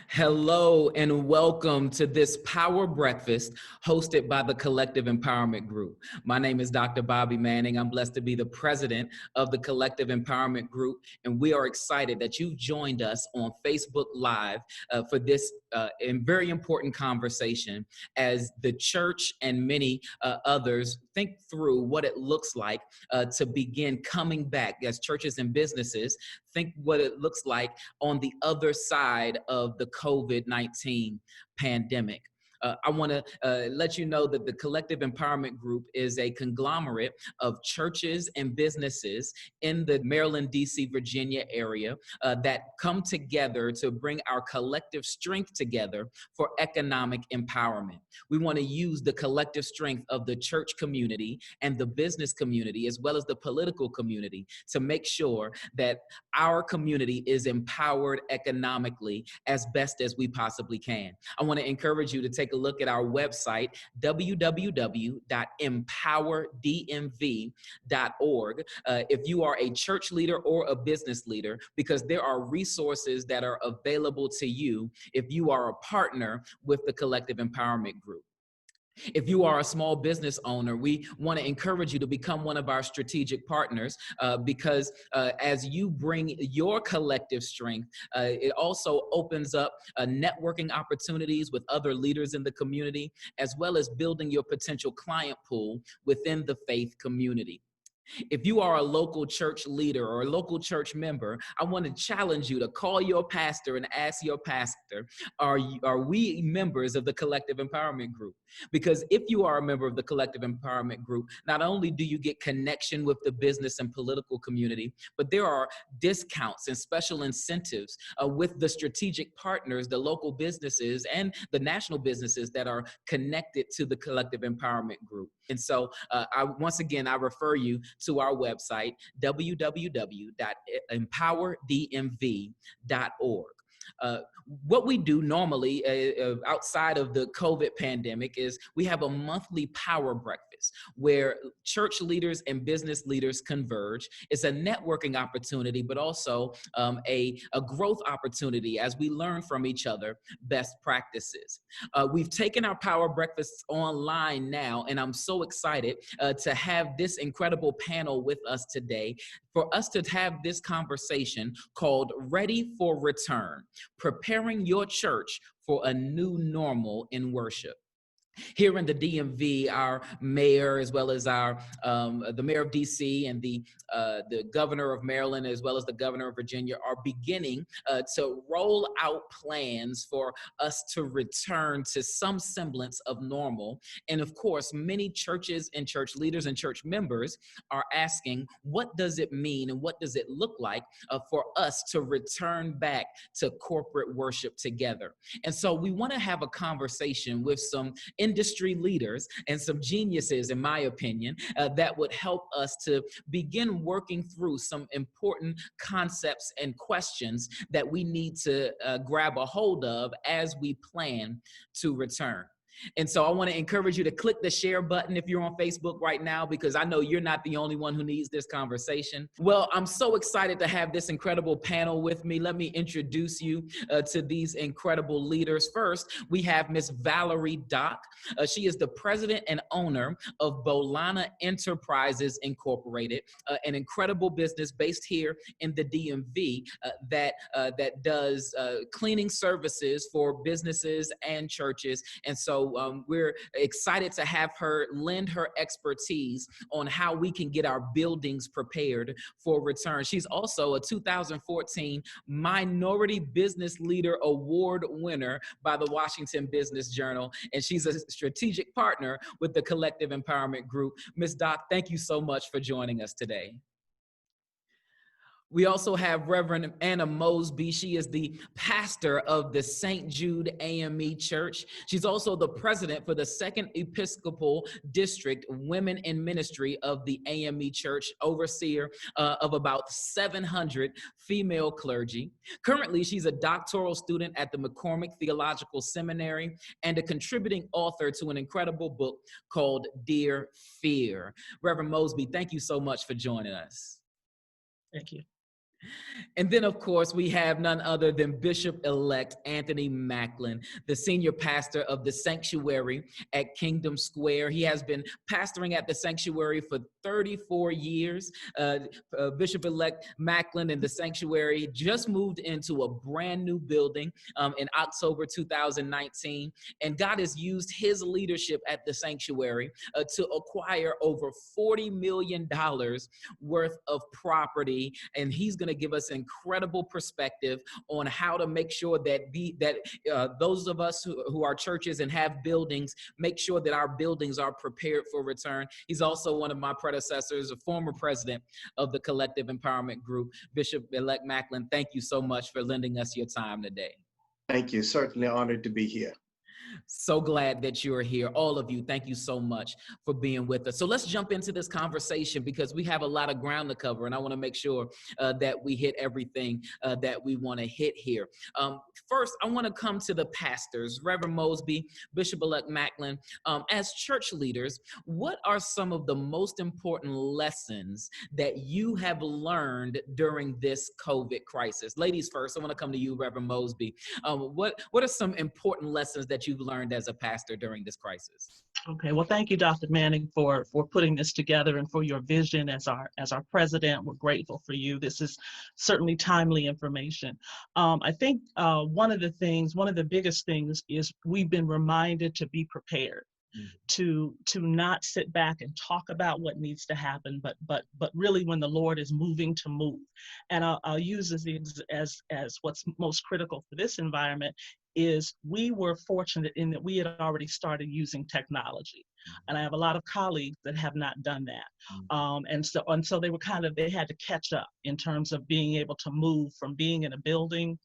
Hello and welcome to this Power Breakfast hosted by the Collective Empowerment Group. My name is Dr. Bobby Manning. I'm blessed to be the president of the Collective Empowerment Group, and we are excited that you've joined us on Facebook Live for this very important conversation as the church and many others think through what it looks like to begin coming back as churches and businesses think what it looks like on the other side of the COVID-19 pandemic. I want to let you know that the Collective Empowerment Group is a conglomerate of churches and businesses in the Maryland, D.C., Virginia area that come together to bring our collective strength together for economic empowerment. We want to use the collective strength of the church community and the business community, as well as the political community, to make sure that our community is empowered economically as best as we possibly can. I want to encourage you to take a look at our website, www.empowerdmv.org, if you are a church leader or a business leader, because there are resources that are available to you if you are a partner with the Collective Empowerment Group. If you are a small business owner, we want to encourage you to become one of our strategic partners because as you bring your collective strength, it also opens up networking opportunities with other leaders in the community, as well as building your potential client pool within the faith community. If you are a local church leader or a local church member, I want to challenge you to call your pastor and ask your pastor, are we members of the Collective Empowerment Group? Because if you are a member of the Collective Empowerment Group, not only do you get connection with the business and political community, but there are discounts and special incentives with the strategic partners, the local businesses and the national businesses that are connected to the Collective Empowerment Group. And so once again, I refer you to our website, www.empowerdmv.org. What we do normally outside of the COVID pandemic is we have a monthly power breakfast where church leaders and business leaders converge. It's a networking opportunity, but also a growth opportunity as we learn from each other best practices. We've taken our power breakfasts online now, and I'm so excited to have this incredible panel with us today for us to have this conversation called Ready for Return, Preparing Your Church for a New Normal in Worship. Here in the DMV, our mayor, as well as our the mayor of DC and the governor of Maryland, as well as the governor of Virginia, are beginning to roll out plans for us to return to some semblance of normal. And of course, many churches and church leaders and church members are asking, what does it mean and what does it look like for us to return back to corporate worship together? And so we want to have a conversation with some industry leaders and some geniuses, in my opinion, that would help us to begin working through some important concepts and questions that we need to grab a hold of as we plan to return. And so I want to encourage you to click the share button if you're on Facebook right now, because I know you're not the only one who needs this conversation. Well, I'm so excited to have this incredible panel with me. Let me introduce you to these incredible leaders. First, we have Miss Valerie Dock. She is the president and owner of Bolana Enterprises Incorporated, an incredible business based here in the DMV that does cleaning services for businesses and churches. And so we're excited to have her lend her expertise on how we can get our buildings prepared for return. She's also a 2014 Minority Business Leader Award winner by the Washington Business Journal, and she's a strategic partner with the Collective Empowerment Group. Ms. Dock, thank you so much for joining us today. We also have Reverend Anna Mosby. She is the pastor of the St. Jude AME Church. She's also the president for the Second Episcopal District Women in Ministry of the AME Church, overseer of about 700 female clergy. Currently, she's a doctoral student at the McCormick Theological Seminary and a contributing author to an incredible book called Dear Fear. Reverend Mosby, thank you so much for joining us. Thank you. And then, of course, we have none other than Bishop-Elect Anthony Maclin, the senior pastor of the sanctuary at Kingdom Square. He has been pastoring at the sanctuary for 34 years. Bishop-Elect Maclin and the sanctuary just moved into a brand new building in October 2019. And God has used his leadership at the sanctuary to acquire over $40 million worth of property. And he's going to give us incredible perspective on how to make sure that those of us who are churches and have buildings, make sure that our buildings are prepared for return. He's also one of my predecessors, a former president of the Collective Empowerment Group. Bishop-Elect Maclin, thank you so much for lending us your time today. Thank you. Certainly honored to be here. So glad that you're here. All of you, thank you so much for being with us. So let's jump into this conversation because we have a lot of ground to cover, and I want to make sure that we hit everything that we want to hit here. First, I want to come to the pastors, Reverend Mosby, Bishop-Elect Maclin. As church leaders, what are some of the most important lessons that you have learned during this COVID crisis? Ladies first, I want to come to you, Reverend Mosby. What are some important lessons that you've learned as a pastor during this crisis? Okay, well, thank you, Dr. Manning, for putting this together and for your vision as our president. We're grateful for you. This is certainly timely information. I think one of the biggest things is we've been reminded to be prepared. To not sit back and talk about what needs to happen, but really when the Lord is moving, to move. And I'll use as what's most critical for this environment is we were fortunate in that we had already started using technology. And I have a lot of colleagues that have not done that. And so they had to catch up in terms of being able to move from being in a building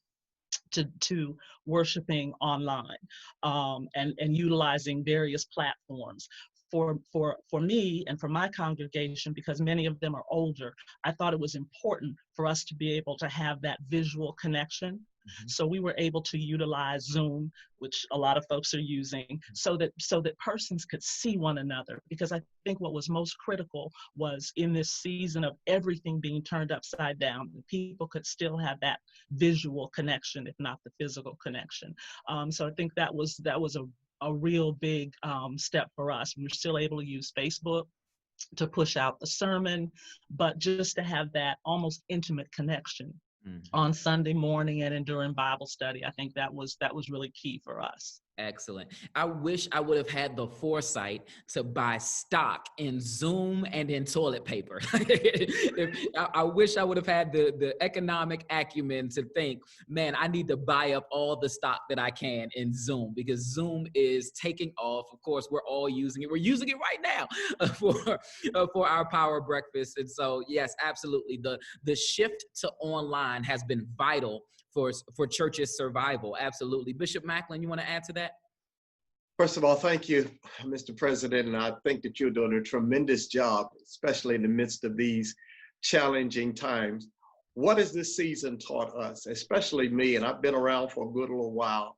to worshiping online, and utilizing various platforms. For me and for my congregation, because many of them are older, I thought it was important for us to be able to have that visual connection. So we were able to utilize Zoom, which a lot of folks are using, so that persons could see one another. Because I think what was most critical was in this season of everything being turned upside down, people could still have that visual connection, if not the physical connection. So I think that was a real big step for us. We were still able to use Facebook to push out the sermon, but just to have that almost intimate connection on Sunday morning and during Bible study. I think that was really key for us. Excellent. I wish I would have had the foresight to buy stock in Zoom and in toilet paper. I wish I would have had the economic acumen to think, man, I need to buy up all the stock that I can in Zoom, because Zoom is taking off. Of course, we're all using it. We're using it right now for our power breakfast. And so, yes, absolutely. The shift to online has been vital for churches' survival. Absolutely. Bishop Maclin, you want to add to that? First of all, thank you, Mr. President, and I think that you're doing a tremendous job, especially in the midst of these challenging times. What has this season taught us, especially me, and I've been around for a good little while,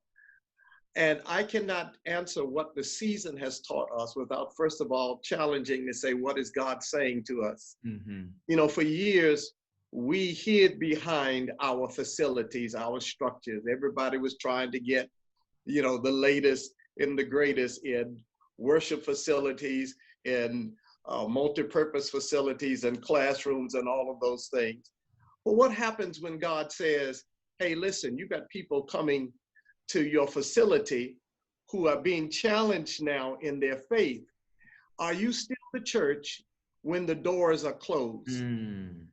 and I cannot answer what the season has taught us without, first of all, challenging to say, what is God saying to us? You know, for years, we hid behind our facilities, our structures. Everybody was trying to get, the latest and the greatest in worship facilities, in multi-purpose facilities and classrooms and all of those things. But what happens when God says, hey, listen, you got people coming to your facility who are being challenged now in their faith? Are you still the church when the doors are closed?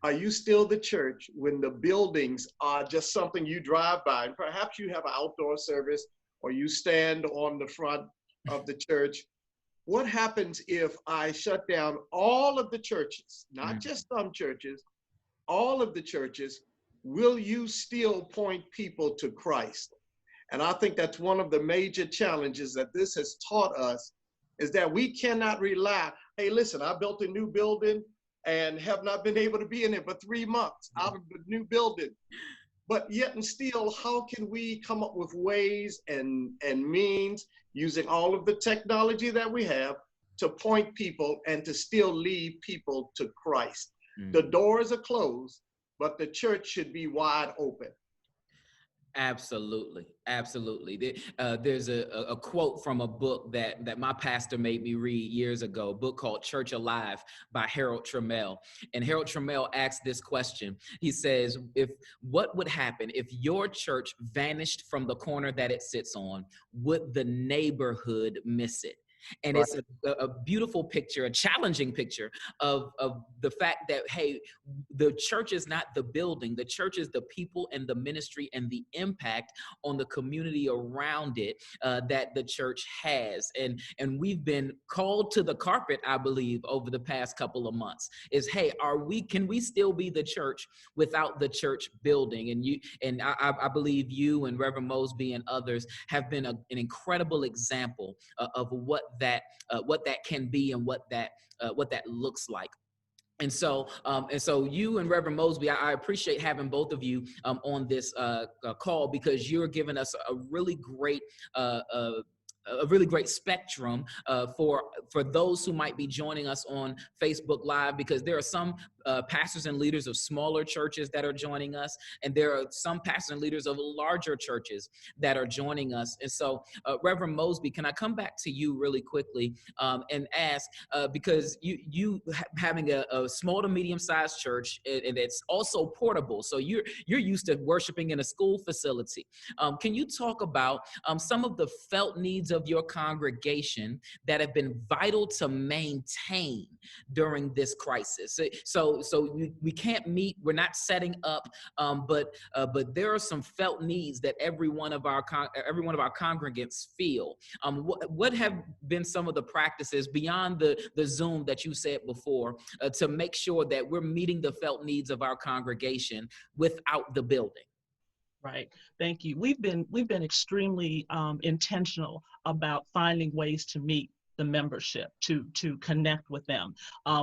Are you still the church when the buildings are just something you drive by? And perhaps you have an outdoor service or you stand on the front of the church. What happens if I shut down all of the churches, not just some churches, all of the churches? Will you still point people to Christ? And I think that's one of the major challenges that this has taught us, is that we cannot rely. Hey, listen, I built a new building and have not been able to be in it for 3 months out of the new building. But yet and still, how can we come up with ways and means using all of the technology that we have to point people and to still lead people to Christ? The doors are closed, but the church should be wide open. Absolutely, absolutely. There's a quote from a book that my pastor made me read years ago, a book called Church Alive by Harold Trammell. And Harold Trammell asked this question. He says, what would happen if your church vanished from the corner that it sits on? Would the neighborhood miss it? And Right. it's a beautiful picture, a challenging picture of the fact that, hey, the church is not the building. The church is the people and the ministry and the impact on the community around it that the church has. And we've been called to the carpet, I believe, over the past couple of months is, hey, can we still be the church without the church building? And I believe you and Reverend Mosby and others have been an incredible example of what that can be and what that looks like. And so you and Reverend Mosby, I appreciate having both of you on this call, because you're giving us a really great spectrum for those who might be joining us on Facebook Live, because there are some pastors and leaders of smaller churches that are joining us, and there are some pastors and leaders of larger churches that are joining us. And so, Reverend Mosby, can I come back to you really quickly and ask, because you having a small to medium-sized church, and it's also portable, so you're used to worshiping in a school facility. Can you talk about some of the felt needs of your congregation that have been vital to maintain during this crisis? So we can't meet, we're not setting up, but there are some felt needs that every one of our congregants feel. What have been some of the practices beyond the Zoom that you said before to make sure that we're meeting the felt needs of our congregation without the building? Right. Thank you. We've been extremely intentional about finding ways to meet the membership, to connect with them.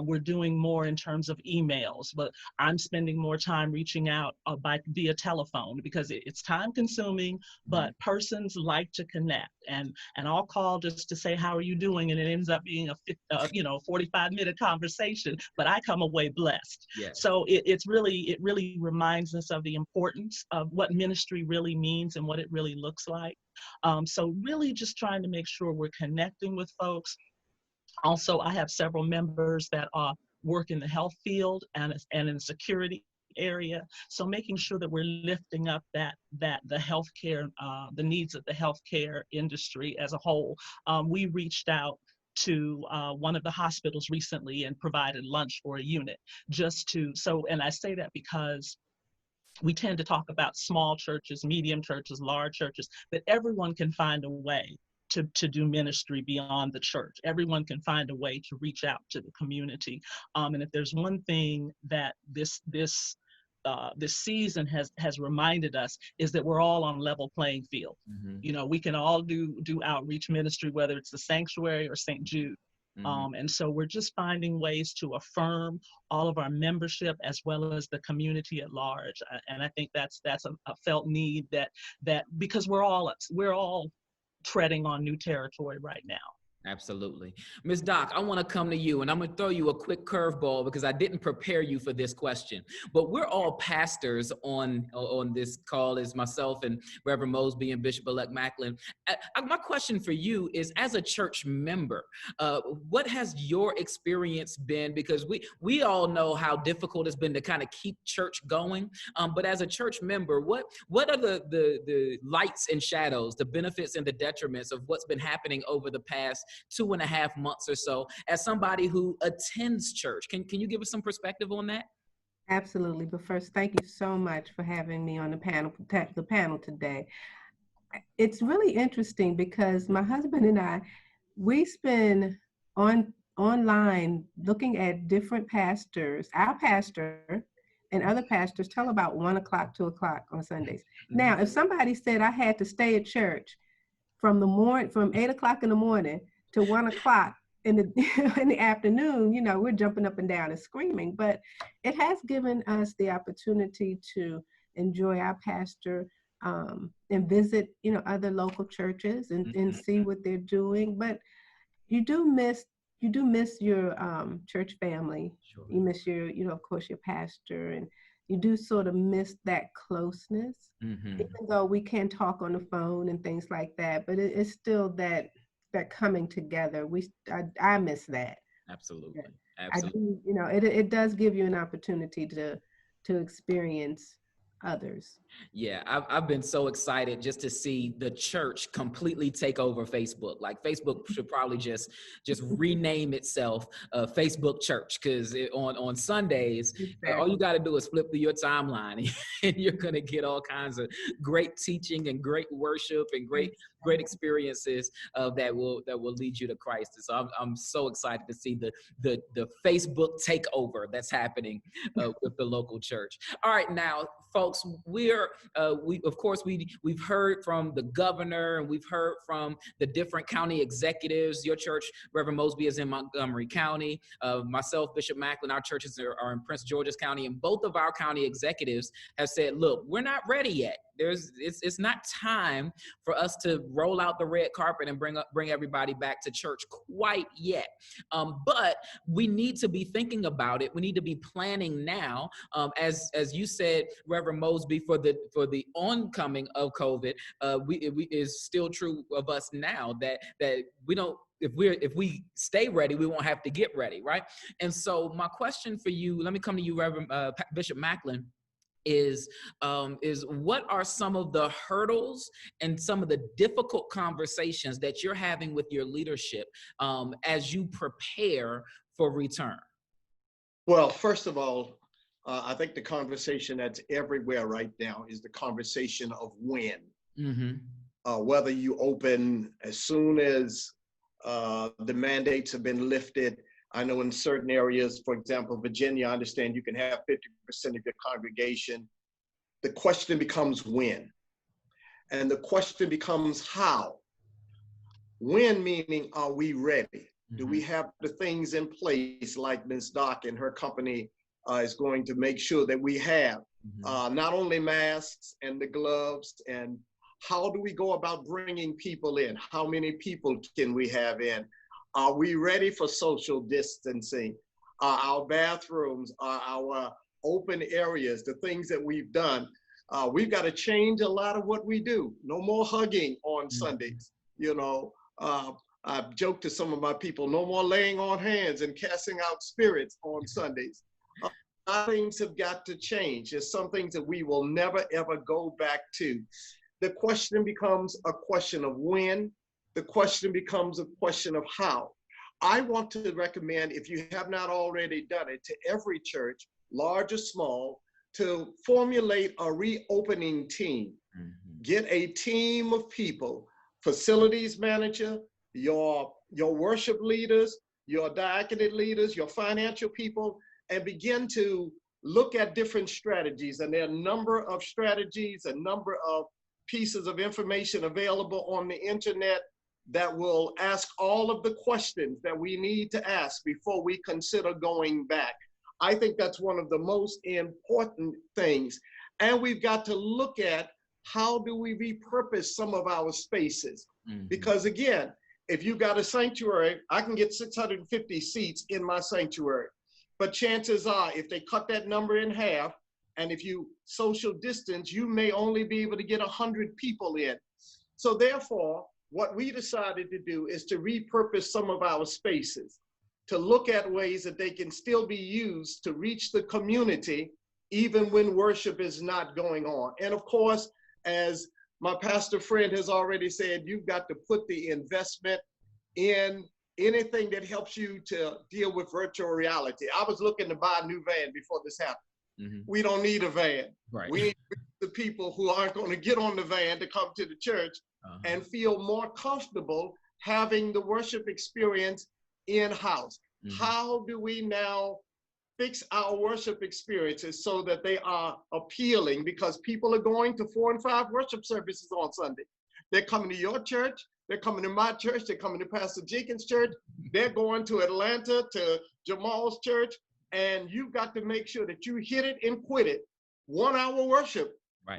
We're doing more in terms of emails, but I'm spending more time reaching out via telephone, because it's time consuming, but persons like to connect. And I'll call just to say, how are you doing? And it ends up being a 45-minute conversation, but I come away blessed. Yes. So it really reminds us of the importance of what ministry really means and what it really looks like. So really just trying to make sure we're connecting with folks. Also, I have several members that work in the health field and in the security area. So making sure that we're lifting up that the healthcare, the needs of the healthcare industry as a whole. We reached out to one of the hospitals recently and provided lunch for a unit, and I say that because we tend to talk about small churches, medium churches, large churches, but everyone can find a way to do ministry beyond the church. Everyone can find a way to reach out to the community. And if there's one thing that this season has reminded us, is that we're all on level playing field. Mm-hmm. We can all do outreach ministry, whether it's the sanctuary or St. Jude. Mm-hmm. And so we're just finding ways to affirm all of our membership as well as the community at large. And I think that's a felt need that because we're all treading on new territory right now. Absolutely. Ms. Dock, I want to come to you, and I'm going to throw you a quick curveball because I didn't prepare you for this question. But we're all pastors on this call, as myself and Reverend Mosby and Bishop-Elect Maclin. My question for you is, as a church member, what has your experience been? Because we all know how difficult it's been to kind of keep church going. But as a church member, what are the lights and shadows, the benefits and the detriments of what's been happening over the past 2.5 months or so, as somebody who attends church? Can you give us some perspective on that? Absolutely. But first, thank you so much for having me on the panel today. It's really interesting because my husband and I, we spend online looking at different pastors, our pastor and other pastors till about 1 o'clock, 2 o'clock on Sundays. Mm-hmm. Now, if somebody said I had to stay at church from 8 o'clock in the morning to 1 o'clock in the afternoon, we're jumping up and down and screaming. But it has given us the opportunity to enjoy our pastor and visit, other local churches and see what they're doing. But you do miss your church family. Sure. You miss your, of course, your pastor and you do sort of miss that closeness, Mm-hmm. even though we can talk on the phone and things like that. But it's still that coming together. I miss that. Absolutely. I Absolutely. do, it does give you an opportunity to experience others. Yeah, I've been so excited just to see the church completely take over Facebook. Like Facebook should probably just rename itself Facebook Church, because on Sundays, all you got to do is flip through your timeline and you're gonna get all kinds of great teaching and great worship and great experiences that will lead you to Christ. And so I'm so excited to see the Facebook takeover that's happening with the local church. All right, now, folks, we've heard from the governor, and we've heard from the different county executives. Your church, Reverend Mosby, is in Montgomery County. Myself, Bishop Maclin, our churches are in Prince George's County, and both of our county executives have said, look, we're not ready yet. It's not time for us to roll out the red carpet and bring everybody back to church quite yet. But we need to be thinking about it. We need to be planning now. As you said, Reverend Mosby, for the oncoming of COVID, it is still true of us now that we don't. If we stay ready, we won't have to get ready, right? And so my question for you, let me come to you, Reverend Bishop Maclin, is what are some of the hurdles and some of the difficult conversations that you're having with your leadership as you prepare for return? Well, first of all, I think the conversation that's everywhere right now is the conversation of when. Mm-hmm. Whether you open as soon as the mandates have been lifted. I know in certain areas, for example, Virginia, I understand you can have 50% of your congregation. The question becomes when. And the question becomes how. When meaning, are we ready? Mm-hmm. Do we have the things in place like Ms. Dock and her company is going to make sure that we have not only masks and the gloves, and how do we go about bringing people in? How many people can we have in? Are we ready for social distancing? Our bathrooms, our open areas, the things that we've done. We've got to change a lot of what we do. No more hugging on Sundays. I've joked to some of my people, no more laying on hands and casting out spirits on Sundays. A lot of things have got to change. There's some things that we will never, ever go back to. The question becomes a question of when. The question becomes a question of how. I want to recommend, if you have not already done it, to every church, large or small, to formulate a reopening team. Mm-hmm. Get a team of people, facilities manager, your worship leaders, your diaconate leaders, your financial people, and begin to look at different strategies. And there are a number of strategies, a number of pieces of information available on the internet that will ask all of the questions that we need to ask before we consider going back. I think that's one of the most important things. And we've got to look at how do we repurpose some of our spaces? Mm-hmm. Because again, if you've got a sanctuary, I can get 650 seats in my sanctuary. But chances are, if they cut that number in half, and if you social distance, you may only be able to get 100 people in. So therefore, what we decided to do is to repurpose some of our spaces, to look at ways that they can still be used to reach the community, even when worship is not going on. And of course, as my pastor friend has already said, you've got to put the investment in anything that helps you to deal with virtual reality. I was looking to buy a new van before this happened. Mm-hmm. We don't need a van. Right. We need the people who aren't going to get on the van to come to the church and feel more comfortable having the worship experience in-house. Mm-hmm. How do we now fix our worship experiences so that they are appealing? Because people are going to 4 and 5 worship services on Sunday. They're coming to your church. They're coming to my church. They're coming to Pastor Jenkins' church. They're going to Atlanta, to Jamal's church. And you've got to make sure that you hit it and quit it. 1 hour worship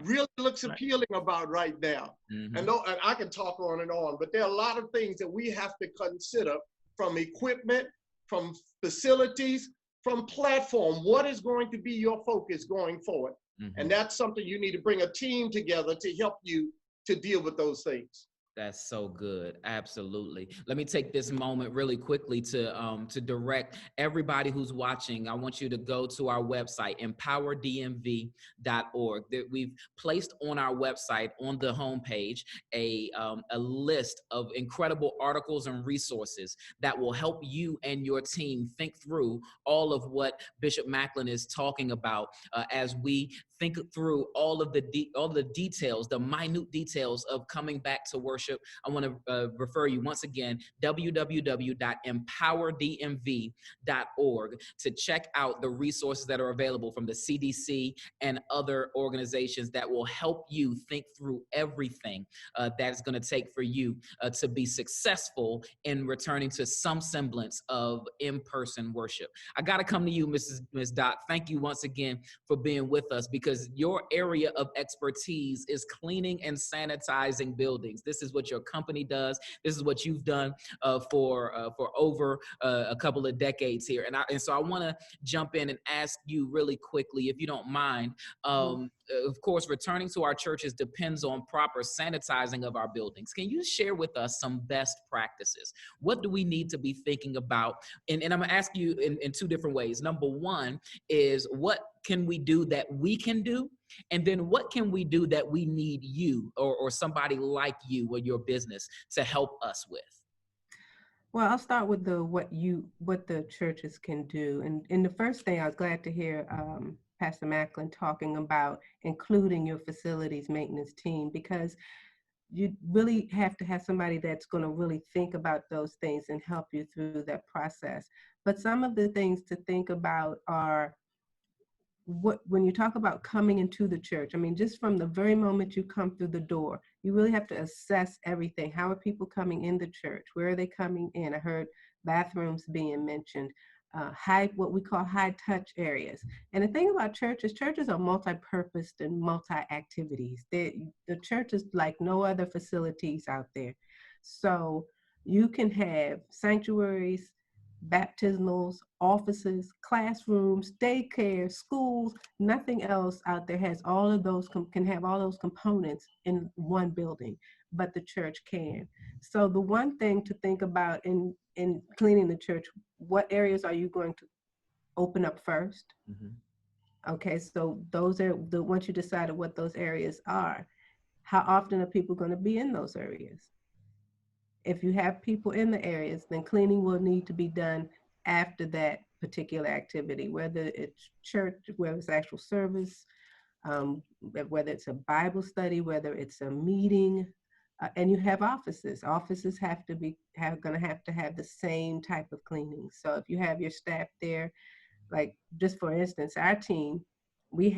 really looks appealing about right now. Mm-hmm. And I can talk on and on, but there are a lot of things that we have to consider, from equipment, from facilities, from platform, what is going to be your focus going forward? Mm-hmm. And that's something you need to bring a team together to help you to deal with those things. That's so good. Absolutely. Let me take this moment really quickly to direct everybody who's watching. I want you to go to our website, empowerdmv.org. We've placed on our website, on the homepage, a list of incredible articles and resources that will help you and your team think through all of what Bishop Maclin is talking about as we think through all of the details, the minute details of coming back to worship. I want to refer you once again, www.empowerdmv.org, to check out the resources that are available from the CDC and other organizations that will help you think through everything that's going to take for you to be successful in returning to some semblance of in-person worship. I got to come to you, Ms. Dock. Thank you once again for being with us, because your area of expertise is cleaning and sanitizing buildings. This is what your company does. This is what you've done for over a couple of decades here. And so I want to jump in and ask you really quickly, if you don't mind. Of course, returning to our churches depends on proper sanitizing of our buildings. Can you share with us some best practices? What do we need to be thinking about? And I'm going to ask you in two different ways. Number one is, what can we do that we can do? And then what can we do that we need you or somebody like you or your business to help us with? Well, I'll start with what the churches can do. And the first thing, I was glad to hear Pastor Maclin talking about including your facilities maintenance team, because you really have to have somebody that's going to really think about those things and help you through that process. But some of the things to think about are, when you talk about coming into the church, I mean, just from the very moment you come through the door, you really have to assess everything. How are people coming in the church? Where are they coming in? I heard bathrooms being mentioned, what we call high touch areas. And the thing about churches are multi-purposed and multi-activities. The church is like no other facilities out there. So you can have sanctuaries, baptismals, offices, classrooms, daycare, schools. Nothing else out there has all of those, can have all those components in one building, but the church can. So the one thing to think about in cleaning the church, what areas are you going to open up first? Mm-hmm. Okay, so those are once you decided what those areas are, how often are people going to be in those areas? If you have people in the areas, then cleaning will need to be done after that particular activity, whether it's church, whether it's actual service, whether it's a Bible study, whether it's a meeting, and you have offices. Offices have to have the same type of cleaning. So if you have your staff there, like just for instance, our team, we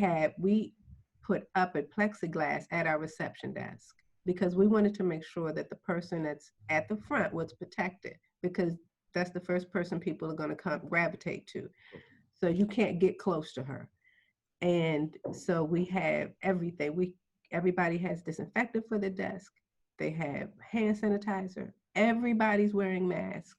put up a plexiglass at our reception desk, because we wanted to make sure that the person that's at the front was protected, because that's the first person people are going to gravitate to. So you can't get close to her. And so we have everything. Everybody has disinfectant for the desk. They have hand sanitizer. Everybody's wearing masks.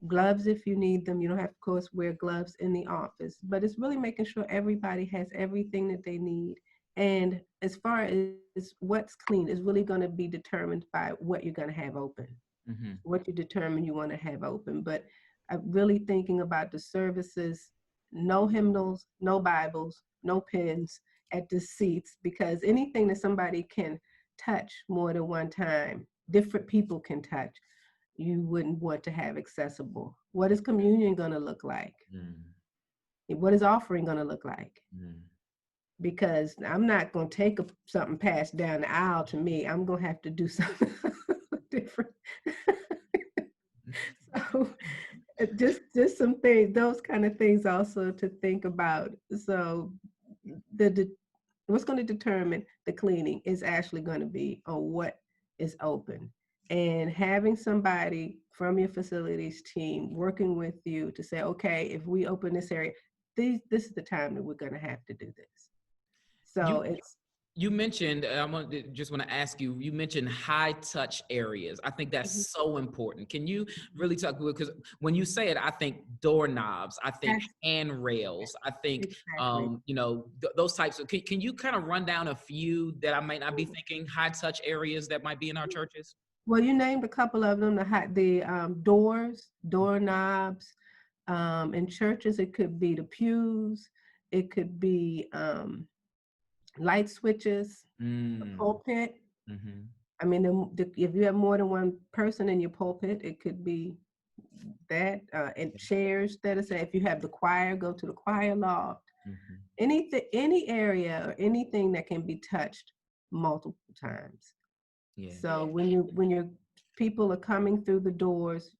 Gloves if you need them. You don't have to, of course, wear gloves in the office, but it's really making sure everybody has everything that they need. And as far as what's clean is really going to be determined by what you're going to have open, mm-hmm. what you determine you want to have open. But I'm really thinking about the services, no hymnals, no Bibles, no pens at the seats, because anything that somebody can touch more than one time, different people can touch, you wouldn't want to have accessible. What is communion going to look like? Mm. What is offering going to look like? Mm. Because I'm not going to take something passed down the aisle to me. I'm going to have to do something different. So just some things, those kind of things also to think about. So what's going to determine the cleaning is actually going to be on what is open. And having somebody from your facilities team working with you to say, okay, if we open this area, this is the time that we're going to have to do this. So You mentioned, just want to ask you, you mentioned high touch areas. I think Mhm. that's so important. Can you really talk, because when you say it, I think doorknobs, I think That's handrails, I think, exactly. those types of, can you kind of run down a few that I might not be thinking high touch areas that might be in our churches? Well, you named a couple of them, doors, doorknobs. In churches, it could be the pews, it could be light switches, the Mm, pulpit. mhm. I mean, if you have more than one person in your pulpit, it could be that. And chairs that is, if you have the choir, go to the choir loft. Mhm. Anything, any area or anything that can be touched multiple times. Yeah, So when your people are coming through the doors,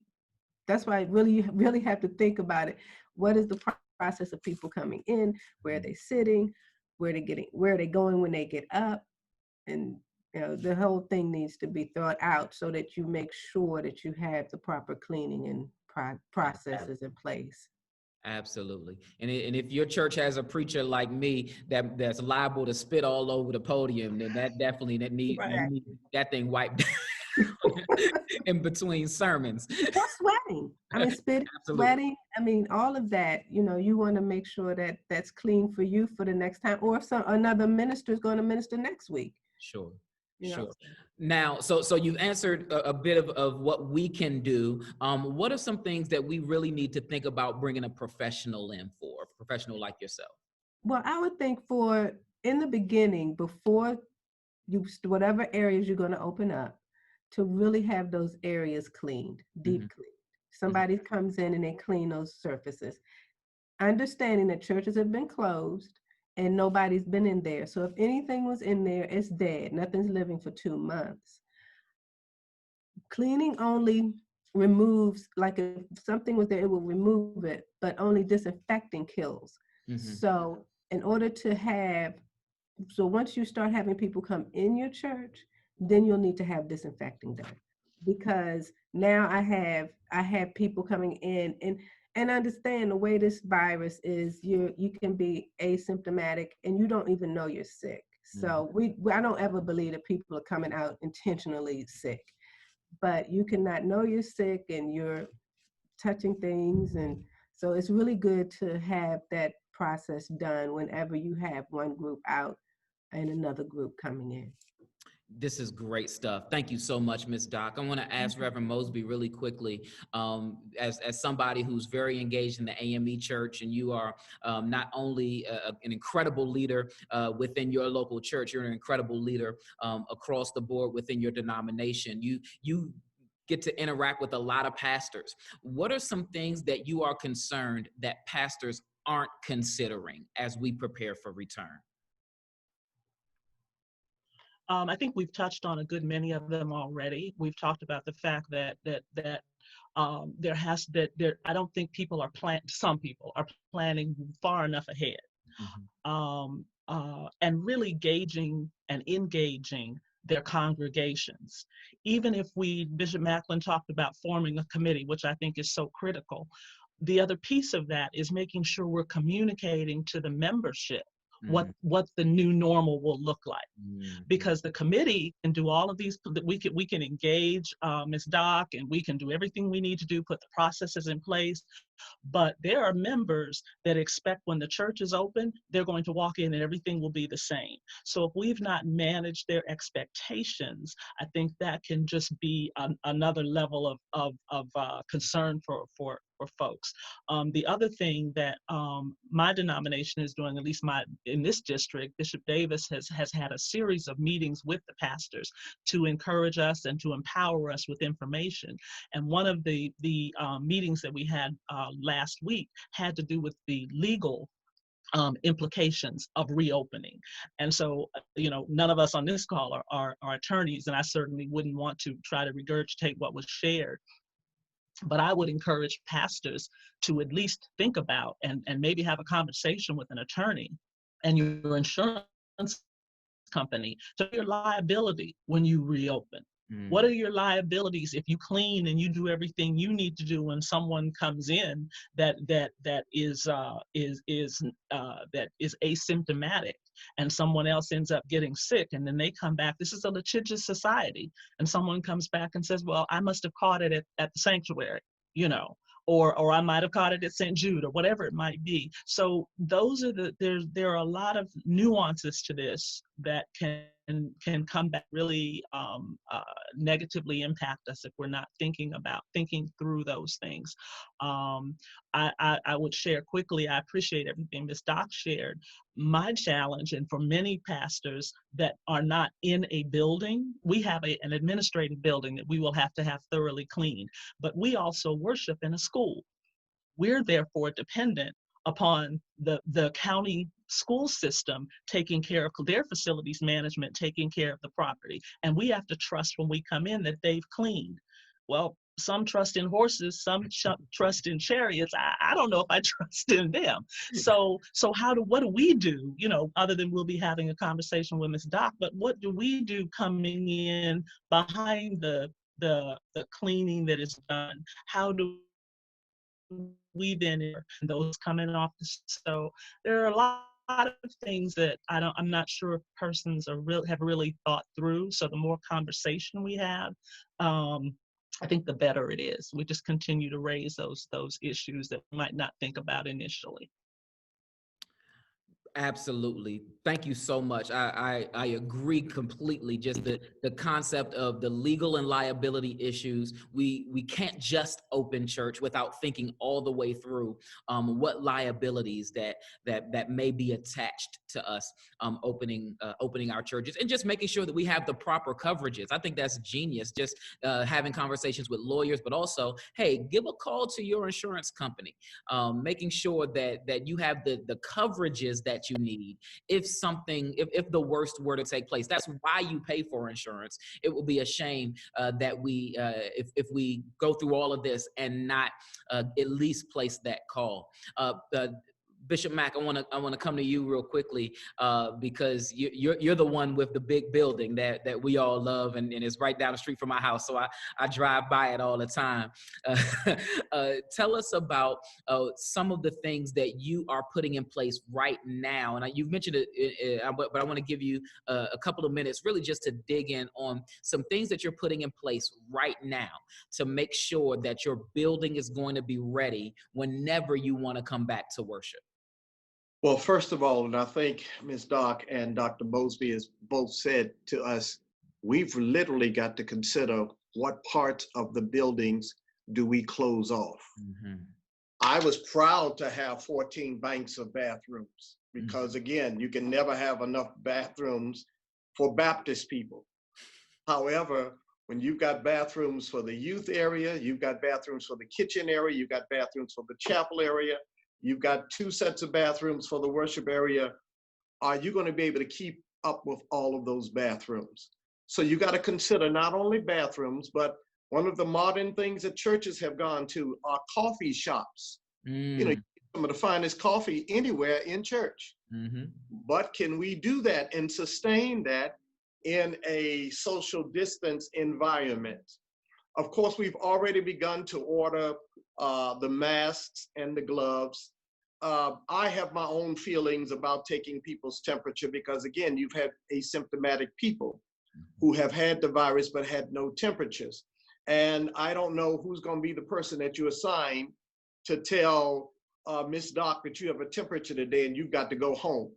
that's why really you really have to think about it. What is the process of people coming in? Where are mhm. they sitting? Where are they going when they get up? And the whole thing needs to be thought out so that you make sure that you have the proper cleaning and processes in place. Absolutely. And if your church has a preacher like me that's liable to spit all over the podium, then that definitely you Right. need that thing wiped in between sermons. Or sweating. I mean, spitting, Absolutely. sweating. I mean, all of that. You want to make sure that that's clean for you for the next time, or if another minister is going to minister next week. Sure. You know. Sure. Now, so you've answered a bit of what we can do. What are some things that we really need to think about bringing a professional in for, a professional like yourself? Well, I would think for in the beginning, before whatever areas you're going to open up, to really have those areas cleaned, Hmm. deep cleaned. Somebody comes in and they clean those surfaces. Understanding that churches have been closed and nobody's been in there. So if anything was in there, it's dead. Nothing's living for 2 months. Cleaning only removes, like if something was there, it will remove it, but only disinfecting kills. Hmm. So in order to have, so once you start having people come in your church, then you'll need to have disinfecting done. Because now I have people coming in and understand the way this virus is, you can be asymptomatic and you don't even know you're sick. So I don't ever believe that people are coming out intentionally sick, but you cannot know you're sick and you're touching things. And so it's really good to have that process done whenever you have one group out and another group coming in. This is great stuff. Thank you so much, Ms. Dock. I want to ask Reverend Mosby really quickly, as somebody who's very engaged in the AME Church, and you are not only an incredible leader within your local church, you're an incredible leader across the board within your denomination. You get to interact with a lot of pastors. What are some things that you are concerned that pastors aren't considering as we prepare for return? I think we've touched on a good many of them already. We've talked about the fact that there has that there. I don't think people are some people are planning far enough ahead, Mhm. and really gauging and engaging their congregations. Even if Bishop Maclin talked about forming a committee, which I think is so critical. The other piece of that is making sure we're communicating to the membership Mhm. what the new normal will look like, Mhm. because the committee can do all of these. We can engage Ms. Dock, and we can do everything we need to do, put the processes in place. But there are members that expect when the church is open, they're going to walk in and everything will be the same. So if we've not managed their expectations, I think that can just be another level of concern for folks. The other thing that my denomination is doing, at least in this district, Bishop Davis has had a series of meetings with the pastors to encourage us and to empower us with information. And one of the meetings that we had last week had to do with the legal implications of reopening. And so, none of us on this call are attorneys, and I certainly wouldn't want to try to regurgitate what was shared. But I would encourage pastors to at least think about and maybe have a conversation with an attorney and your insurance company to your liability when you reopen. What are your liabilities if you clean and you do everything you need to do when someone comes in that is asymptomatic and someone else ends up getting sick, and then they come back? This is a litigious society, and someone comes back and says, well, I must have caught it at the sanctuary, you know, or I might have caught it at St. Jude, or whatever it might be. So those are there are a lot of nuances to this that can come back really negatively impact us if we're not thinking through those things. I would share quickly, I appreciate everything Ms. Dock shared. My challenge, and for many pastors that are not in a building, we have an administrative building that we will have to have thoroughly cleaned, but we also worship in a school. We're therefore dependent upon the county school system taking care of their facilities management, taking care of the property. And we have to trust when we come in that they've cleaned. Well, some trust in horses, some trust in chariots. I don't know if I trust in them. So what do we do, you know, other than we'll be having a conversation with Ms. Dock, but what do we do coming in behind the cleaning that is done? How do we then, those coming off so there are a lot of things that I'm not sure if persons have really thought through. So the more conversation we have, I think the better it is. We just continue to raise those issues that we might not think about initially. Absolutely. Thank you so much. I agree completely. Just the concept of the legal and liability issues. We can't just open church without thinking all the way through what liabilities that may be attached to us opening our churches, and just making sure that we have the proper coverages. I think that's genius. Just having conversations with lawyers, but also, hey, give a call to your insurance company, making sure that you have the coverages that you need if the worst were to take place. That's why you pay for insurance. It will be a shame that we if we go through all of this and not at least place that call. Bishop Mack, I want to come to you real quickly because you're the one with the big building that we all love, and it's right down the street from my house, so I drive by it all the time. Tell us about some of the things that you are putting in place right now, and you've mentioned it, but I want to give you a couple of minutes really just to dig in on some things that you're putting in place right now to make sure that your building is going to be ready whenever you want to come back to worship. Well, first of all, and I think Ms. Dock and Dr. Mosby has both said to us, we've literally got to consider what parts of the buildings do we close off. Mm-hmm. I was proud to have 14 banks of bathrooms because, again, you can never have enough bathrooms for Baptist people. However, when you've got bathrooms for the youth area, you've got bathrooms for the kitchen area, you've got bathrooms for the chapel area, you've got 2 sets of bathrooms for the worship area, are you going to be able to keep up with all of those bathrooms? So you got to consider not only bathrooms, but one of the modern things that churches have gone to are coffee shops. You know, you get some of the finest coffee anywhere in church. Mm-hmm. But can we do that and sustain that in a social distance environment? Of course, we've already begun to order the masks and the gloves. I have my own feelings about taking people's temperature because, again, you've had asymptomatic people who have had the virus but had no temperatures. And I don't know who's going to be the person that you assign to tell Ms. Dock that you have a temperature today and you've got to go home.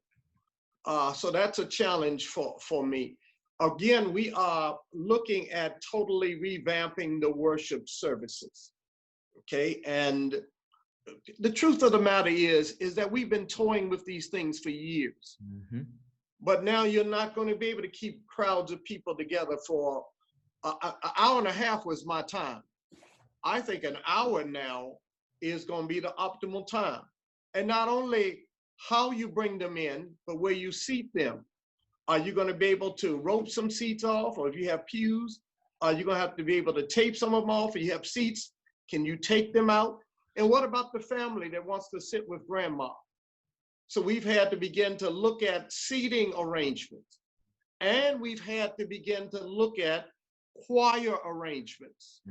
So that's a challenge for me. Again, we are looking at totally revamping the worship services, okay? And the truth of the matter is that we've been toying with these things for years. Mm-hmm. But now you're not going to be able to keep crowds of people together for an hour and a half was my time. I think an hour now is going to be the optimal time. And not only how you bring them in, but where you seat them. Are you going to be able to rope some seats off? Or if you have pews, are you going to have to be able to tape some of them off? If you have seats, can you take them out? And what about the family that wants to sit with grandma? So we've had to begin to look at seating arrangements. And we've had to begin to look at choir arrangements,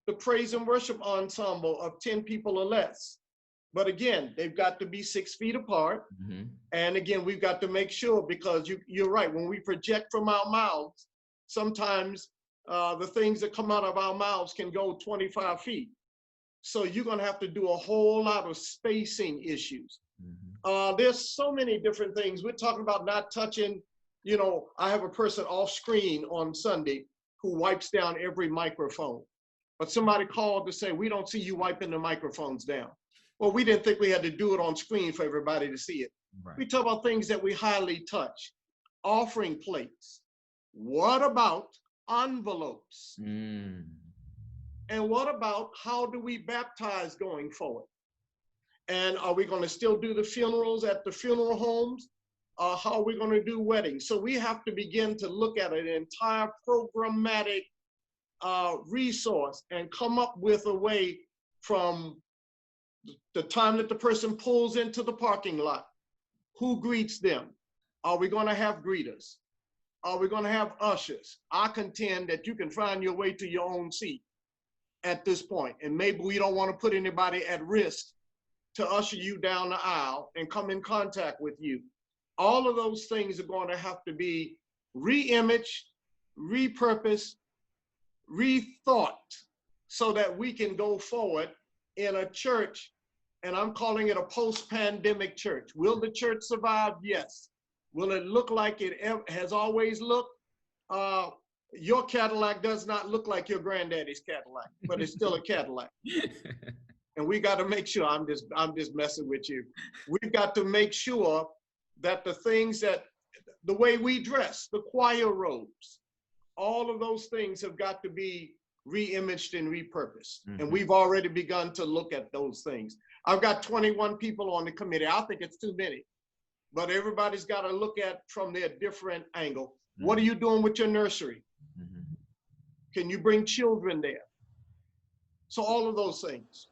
the praise and worship ensemble of 10 people or less. But again, they've got to be 6 feet apart. And again, we've got to make sure, because you're right, when we project from our mouths, sometimes the things that come out of our mouths can go 25 feet. So you're going to have to do a whole lot of spacing issues. There's so many different things. We're talking about not touching, you know, I have a person off screen on Sunday who wipes down every microphone. But somebody called to say, we don't see you wiping the microphones down. Well, we didn't think we had to do it on screen for everybody to see it. Right. We talk about things that we highly touch. Offering plates. What about envelopes? And what about how do we baptize going forward? And are we going to still do the funerals at the funeral homes? How are we going to do weddings? So we have to begin to look at an entire programmatic resource and come up with a way from the time that the person pulls into the parking lot, who greets them? Are we going to have greeters? Are we going to have ushers? I contend that you can find your way to your own seat at this point. And maybe we don't want to put anybody at risk to usher you down the aisle and come in contact with you. All of those things are going to have to be re-imaged, repurposed, rethought, so that we can go forward in a church, and I'm calling it a post-pandemic church. Will the church survive? Yes. Will it look like it has always looked? Your Cadillac does not look like your granddaddy's Cadillac, but it's still a Cadillac. And we got to make sure, I'm just messing with you. We've got to make sure that the things that, the way we dress, the choir robes, all of those things have got to be re-imaged and repurposed. And we've already begun to look at those things. I've got 21 people on the committee. I think it's too many, but everybody's got to look at from their different angle. What are you doing with your nursery? Can you bring children there? So all of those things.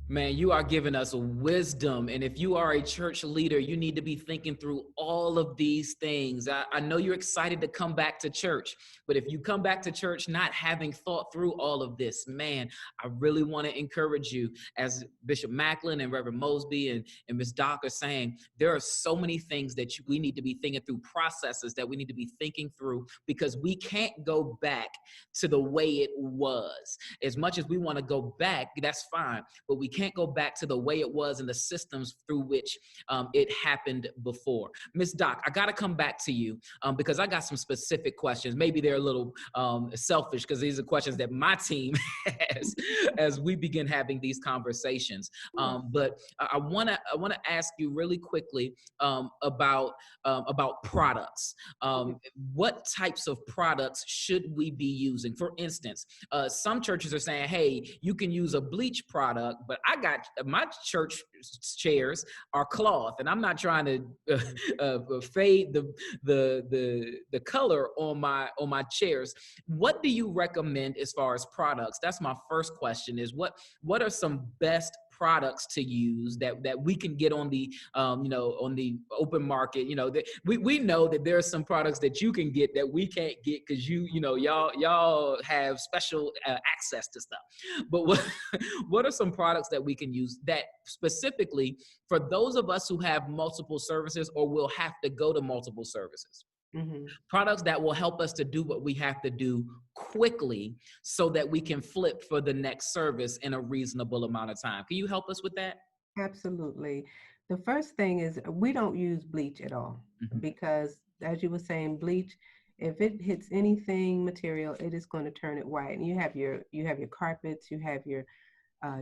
Man, you are giving us wisdom. And if you are a church leader, you need to be thinking through all of these things. I know you're excited to come back to church, but if you come back to church not having thought through all of this, man, I really want to encourage you, as Bishop Maclin and Reverend Mosby and Ms. Dock are saying, there are so many things that we need to be thinking through, processes that we need to be thinking through, because we can't go back to the way it was. As much as we want to go back, that's fine, but we can't go back to the way it was and the systems through which it happened before. Ms. Dock, I got to come back to you because I got some specific questions. Maybe they're a little selfish, because these are questions that my team has as we begin having these conversations. But I want to ask you really quickly about products. What types of products should we be using? For instance, some churches are saying, hey, you can use a bleach product, but I got my church chairs are cloth, and I'm not trying to fade the color on my chairs. What do you recommend as far as products? That's my first question. Is what are some best products to use that we can get on the on the open market? We know that there are some products that you can get that we can't get because y'all have special access to stuff. But what are some products that we can use that specifically for those of us who have multiple services or will have to go to multiple services? Products that will help us to do what we have to do quickly so that we can flip for the next service in a reasonable amount of time. Can you help us with that? Absolutely. The first thing is we don't use bleach at all because, as you were saying, bleach, if it hits anything material, it is going to turn it white. And you have your carpets, you have your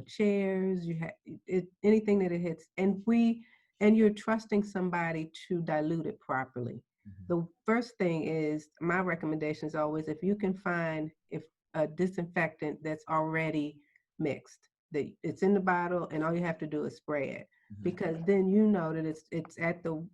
chairs, you have anything that it hits, and you're trusting somebody to dilute it properly. The first thing is, my recommendation is always, if you can find a disinfectant that's already mixed, that it's in the bottle and all you have to do is spray it, because then you know that it's at the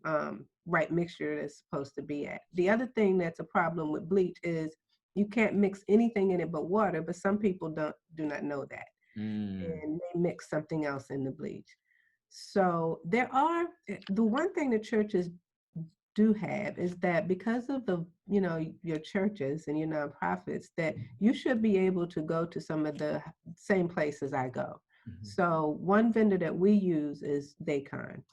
right mixture that's supposed to be at. The other thing that's a problem with bleach is you can't mix anything in it but water, but some people do not know that. And they mix something else in the bleach. So the one thing the churches do have is that because of the, your churches and your nonprofits, that you should be able to go to some of the same places I go. Mhm. So one vendor that we use is Daycon.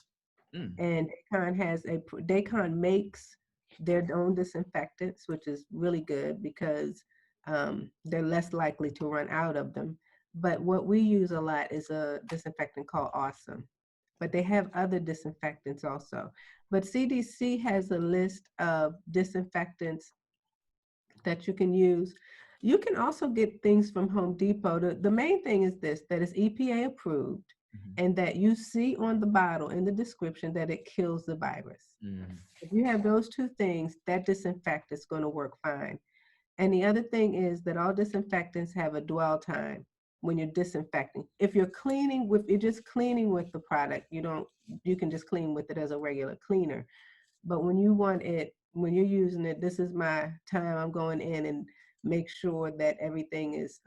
Mm. And Daycon makes their own disinfectants, which is really good because they're less likely to run out of them. But what we use a lot is a disinfectant called Awesome. But they have other disinfectants also. But CDC has a list of disinfectants that you can use. You can also get things from Home Depot. The main thing is this, that it's EPA approved, Mhm. and that you see on the bottle in the description that it kills the virus. Mhm. If you have those two things, that disinfectant is going to work fine. And the other thing is that all disinfectants have a dwell time when you're disinfecting. If you're just cleaning with the product, you can just clean with it as a regular cleaner. But when you're using it, this is my time, I'm going in and make sure that everything is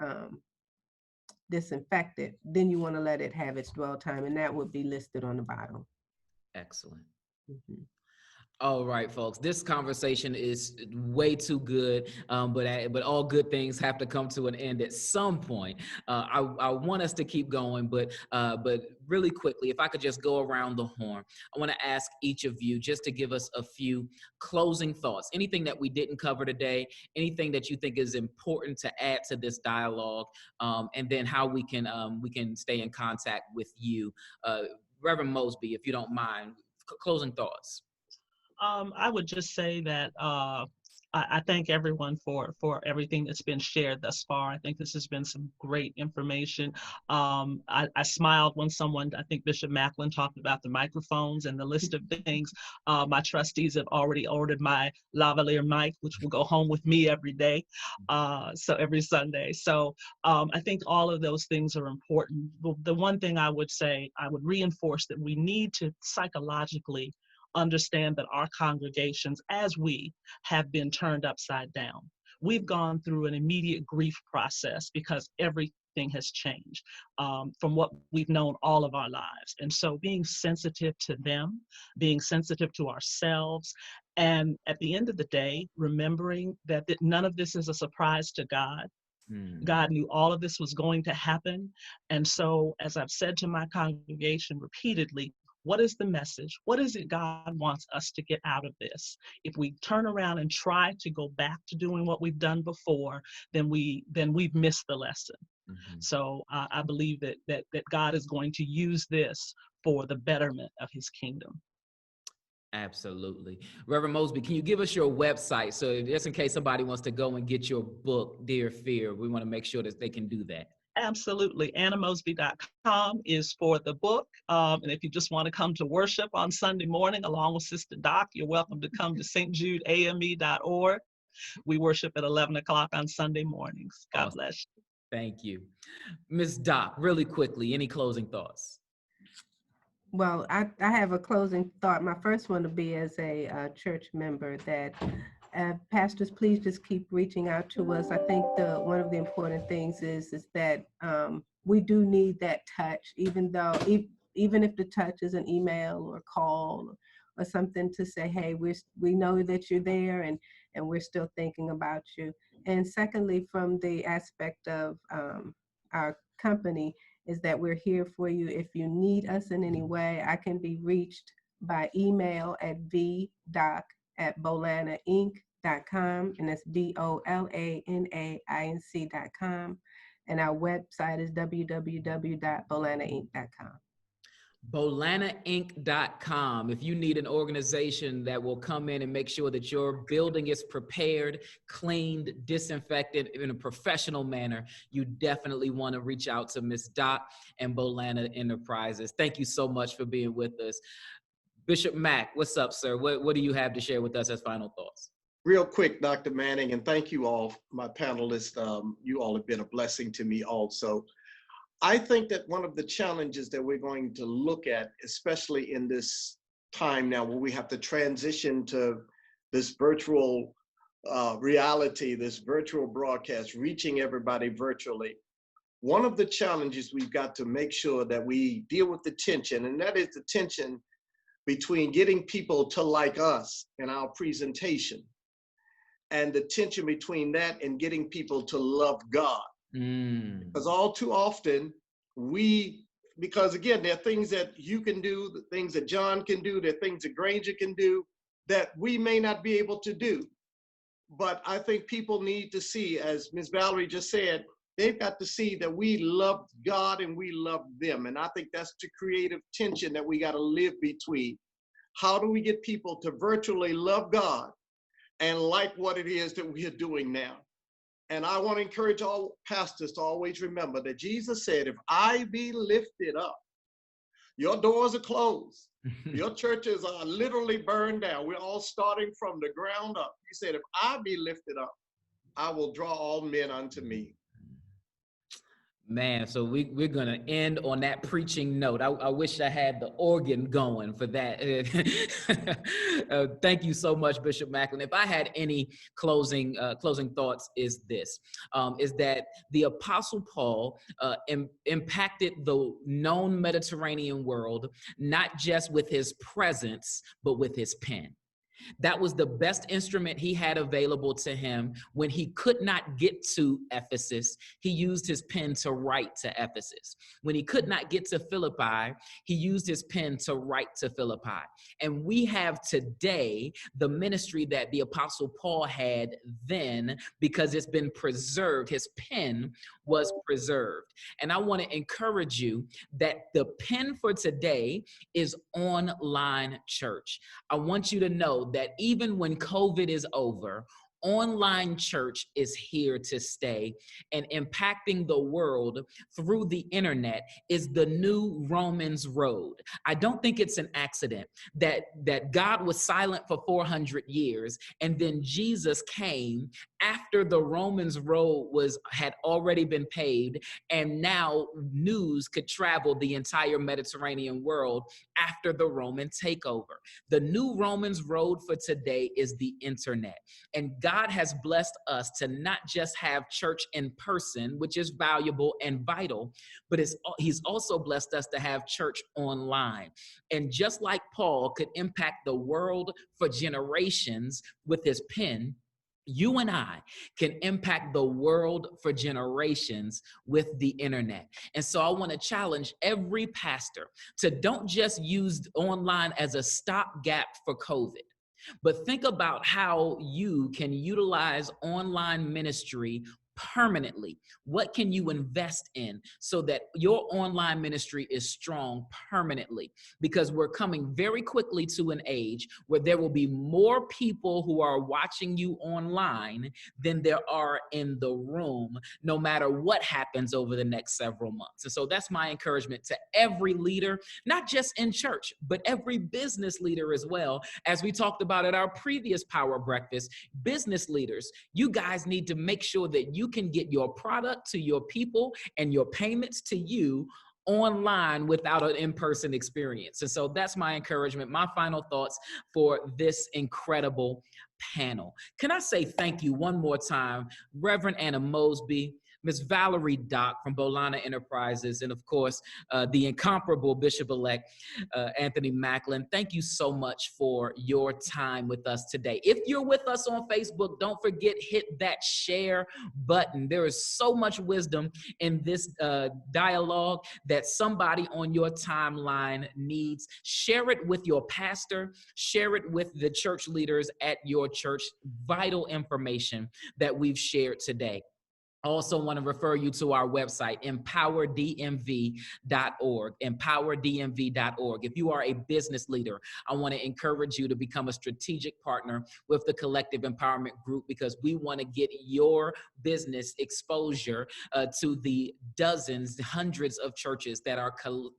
disinfected, then you want to let it have its dwell time, and that would be listed on the bottle. Excellent. Mhm. All right, folks. This conversation is way too good, but all good things have to come to an end at some point. I want us to keep going, but really quickly, if I could just go around the horn, I want to ask each of you just to give us a few closing thoughts. Anything that we didn't cover today, anything that you think is important to add to this dialogue, and then how we can stay in contact with you, Reverend Mosby, if you don't mind. Closing thoughts. I would just say that I thank everyone for everything that's been shared thus far. I think this has been some great information. I smiled when I think Bishop Maclin talked about the microphones and the list of things. My trustees have already ordered my lavalier mic, which will go home with me every day, so every Sunday. So I think all of those things are important. The one thing I would say, I would reinforce that we need to psychologically understand that our congregations, as we have been turned upside down. We've gone through an immediate grief process because everything has changed from what we've known all of our lives. And so being sensitive to them, being sensitive to ourselves, and at the end of the day, remembering that none of this is a surprise to God. God knew all of this was going to happen. And so, as I've said to my congregation repeatedly, what is the message? What is it God wants us to get out of this? If we turn around and try to go back to doing what we've done before, then we've missed the lesson. Mm-hmm. So I believe that God is going to use this for the betterment of his kingdom. Absolutely. Reverend Mosby, can you give us your website? So just in case somebody wants to go and get your book, Dear Fear, we want to make sure that they can do that. Absolutely. AnnaMosby.com is for the book. And if you just want to come to worship on Sunday morning along with Sister Dock, you're welcome to come to stjudeame.org. We worship at 11 o'clock on Sunday mornings. God Awesome. bless you. Thank you. Ms. Dock, really quickly, any closing thoughts? Well, I have a closing thought. My first one would be as a church member that pastors, please just keep reaching out to us. I think one of the important things is that we do need that touch, even if the touch is an email or call or something to say, hey, we know that you're there and we're still thinking about you. And secondly, from the aspect of our company, is that we're here for you. If you need us in any way, I can be reached by email at vdock@bolanainc.com, and that's BOLANAINC.com. And our website is www.bolanainc.com. BolanaInc.com. If you need an organization that will come in and make sure that your building is prepared, cleaned, disinfected in a professional manner, you definitely want to reach out to Ms. Dock and Bolana Enterprises. Thank you so much for being with us. Bishop Mack, what's up, sir? What do you have to share with us as final thoughts? Real quick, Dr. Manning, and thank you all, my panelists. You all have been a blessing to me also. I think that one of the challenges that we're going to look at, especially in this time now where we have to transition to this virtual reality, this virtual broadcast, reaching everybody virtually, one of the challenges we've got to make sure that we deal with the tension, and that is the tension between getting people to like us in our presentation and the tension between that and getting people to love God. Because all too often because again, there are things that you can do, the things that John can do, there are things that Granger can do that we may not be able to do. But I think people need to see, as Ms. Valerie just said, they've got to see that we love God and we love them. And I think that's the creative tension that we got to live between. How do we get people to virtually love God and like what it is that we are doing now? And I want to encourage all pastors to always remember that Jesus said, if I be lifted up, your doors are closed. Your churches are literally burned down. We're all starting from the ground up. He said, if I be lifted up, I will draw all men unto me. Man, so we're going to end on that preaching note. I wish I had the organ going for that. Thank you so much, Bishop Maclin. If I had any closing thoughts, is this, is that the Apostle Paul impacted the known Mediterranean world, not just with his presence, but with his pen. That was the best instrument he had available to him. When he could not get to Ephesus, he used his pen to write to Ephesus. When he could not get to Philippi, he used his pen to write to Philippi. And we have today the ministry that the Apostle Paul had then, because it's been preserved. His pen was preserved. And I want to encourage you that the pen for today is online church. I want you to know that even when COVID is over, online church is here to stay, and impacting the world through the internet is the new Romans road. I don't think it's an accident that God was silent for 400 years and then Jesus came after the Romans road had already been paved, and now news could travel the entire Mediterranean world after the Roman takeover. The new Romans road for today is the internet. And God has blessed us to not just have church in person, which is valuable and vital, but he's also blessed us to have church online. And just like Paul could impact the world for generations with his pen, you and I can impact the world for generations with the internet. And so I want to challenge every pastor to don't just use online as a stopgap for COVID, but think about how you can utilize online ministry permanently. What can you invest in so that your online ministry is strong permanently? Because we're coming very quickly to an age where there will be more people who are watching you online than there are in the room, no matter what happens over the next several months. And so that's my encouragement to every leader, not just in church, but every business leader as well. As we talked about at our previous Power Breakfast, business leaders, you guys need to make sure that you can get your product to your people and your payments to you online without an in-person experience. And so that's my encouragement, my final thoughts for this incredible panel. Can I say thank you one more time, Reverend Anna Mosby, Ms. Valerie Dock from Bolana Enterprises, and of course, the incomparable Bishop-Elect Anthony Maclin. Thank you so much for your time with us today. If you're with us on Facebook, don't forget, hit that share button. There is so much wisdom in this dialogue that somebody on your timeline needs. Share it with your pastor, share it with the church leaders at your church. Vital information that we've shared today. I also want to refer you to our website, empowerdmv.org, empowerdmv.org. If you are a business leader, I want to encourage you to become a strategic partner with the Collective Empowerment Group, because we want to get your business exposure to the dozens, hundreds of churches that are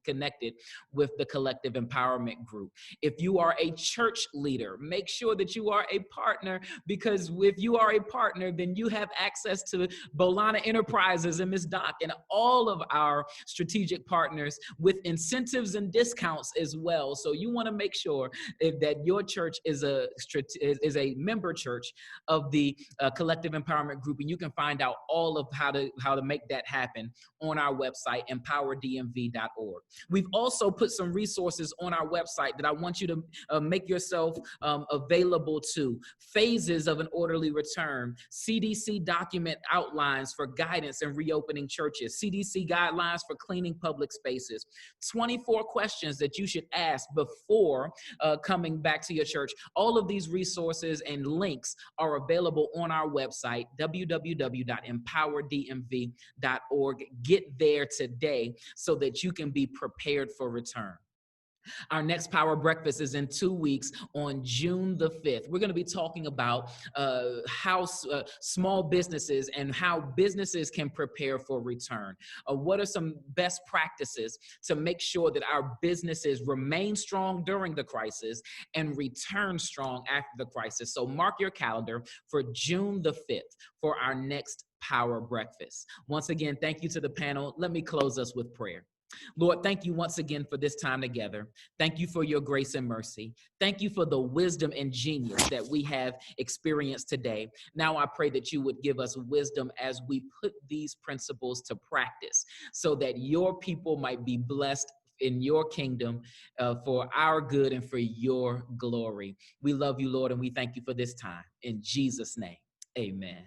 connected with the Collective Empowerment Group. If you are a church leader, make sure that you are a partner, because if you are a partner, then you have access to Bolana Bolana Enterprises and Ms. Dock and all of our strategic partners with incentives and discounts as well. So you want to make sure that your church is a member church of the Collective Empowerment Group, and you can find out all of how to make that happen on our website, empowerdmv.org. We've also put some resources on our website that I want you to make yourself available to. Phases of an orderly return, CDC document outlines for guidance in reopening churches, CDC guidelines for cleaning public spaces, 24 questions that you should ask before coming back to your church. All of these resources and links are available on our website, www.empowerdmv.org. Get there today so that you can be prepared for return. Our next Power Breakfast is in 2 weeks on June the 5th. We're going to be talking about how small businesses and how businesses can prepare for return. What are some best practices to make sure that our businesses remain strong during the crisis and return strong after the crisis? So mark your calendar for June the 5th for our next Power Breakfast. Once again, thank you to the panel. Let me close us with prayer. Lord, thank you once again for this time together. Thank you for your grace and mercy. Thank you for the wisdom and genius that we have experienced today. Now I pray that you would give us wisdom as we put these principles to practice so that your people might be blessed in your kingdom for our good and for your glory. We love you, Lord, and we thank you for this time. In Jesus' name, amen.